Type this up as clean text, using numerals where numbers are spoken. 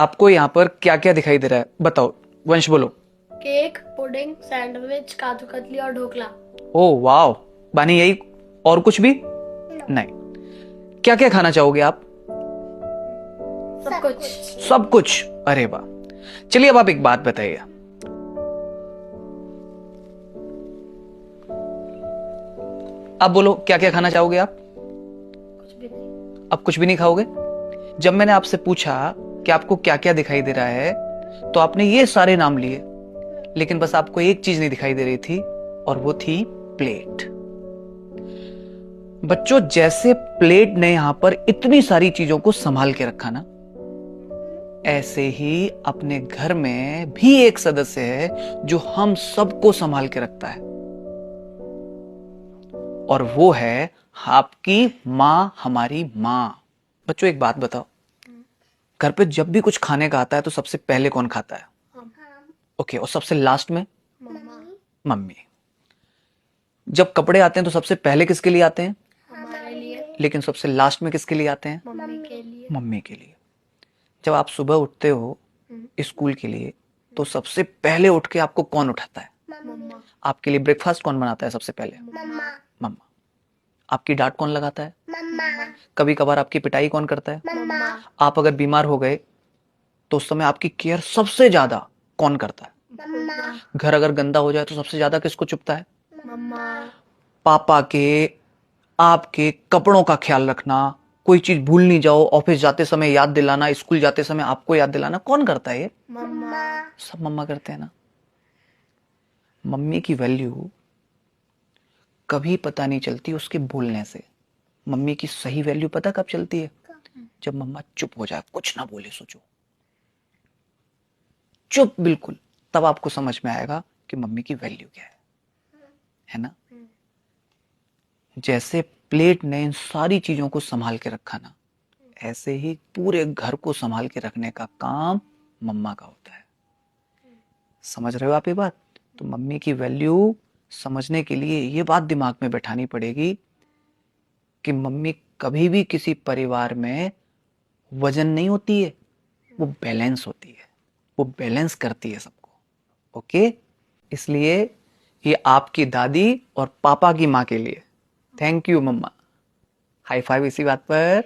आपको यहाँ पर क्या क्या दिखाई दे रहा है बताओ, वंश बोलो। Cake, pudding, sandwich, kaju katli और ढोकला। ओ वाओ, बानी यही? और कुछ भी? नहीं। क्या क्या खाना चाहोगे आप? सब कुछ। सब कुछ? अरे वाह। चलिए अब आप एक बात बताइए, आप बोलो क्या क्या खाना चाहोगे आप? कुछ भी नहीं। अब कुछ भी नहीं खाओगे? जब मैंने आपसे पूछा कि आपको क्या क्या दिखाई दे रहा है, तो आपने ये सारे नाम लिए, लेकिन बस आपको एक चीज नहीं दिखाई दे रही थी, और वो थी प्लेट। बच्चों, जैसे प्लेट ने यहां पर इतनी सारी चीजों को संभाल के रखा ना, ऐसे ही अपने घर में भी एक सदस्य है जो हम सबको संभाल के रखता है, और वो है आपकी मां, हमारी मां। बच्चों एक बात बताओ, घर पे जब भी कुछ खाने का आता है तो सबसे पहले कौन खाता है? ओके, और सबसे लास्ट में? मम्मा। मम्मी। जब कपड़े आते हैं तो सबसे पहले किसके लिए आते हैं? हमारे लिए। लेकिन सबसे लास्ट में किसके लिए आते हैं? मम्मी के लिए। मम्मी के लिए। जब आप सुबह उठते हो स्कूल के लिए, तो सबसे पहले उठ के आपको कौन उठाता है? मम्मा। आपके लिए ब्रेकफास्ट कौन बनाता है सबसे पहले? मम्मा। मम्मा। आपकी डांट कौन लगाता है? मम्मा। कभी कभार आपकी पिटाई कौन करता है? मम्मा। आप अगर बीमार हो गए तो उस समय आपकी केयर सबसे ज्यादा कौन करता है? मम्मा। घर अगर गंदा हो जाए तो सबसे ज्यादा किसको चुभता है? मम्मा। पापा के, आपके कपड़ों का ख्याल रखना, कोई चीज भूल नहीं जाओ, ऑफिस जाते समय याद दिलाना, स्कूल जाते समय आपको याद दिलाना, कौन करता है ये? मम्मा। सब मम्मा करते हैं ना। मम्मी की वैल्यू कभी पता नहीं चलती उसके बोलने से। मम्मी की सही वैल्यू पता कब चलती है? जब मम्मा चुप हो जाए, कुछ ना बोले, सोचो, चुप बिल्कुल, तब आपको समझ में आएगा कि मम्मी की वैल्यू क्या है ना। जैसे प्लेट ने इन सारी चीजों को संभाल के रखा ना, ऐसे ही पूरे घर को संभाल के रखने का काम मम्मा का होता है। समझ रहे हो आप ये बात? तो मम्मी की वैल्यू समझने के लिए ये बात दिमाग में बैठानी पड़ेगी कि मम्मी कभी भी किसी परिवार में वजन नहीं होती है, वो बैलेंस होती है, वो बैलेंस करती है सबको। ओके, इसलिए ये आपकी दादी और पापा की माँ के लिए। थैंक यू मम्मा। हाई फाइव इसी बात पर।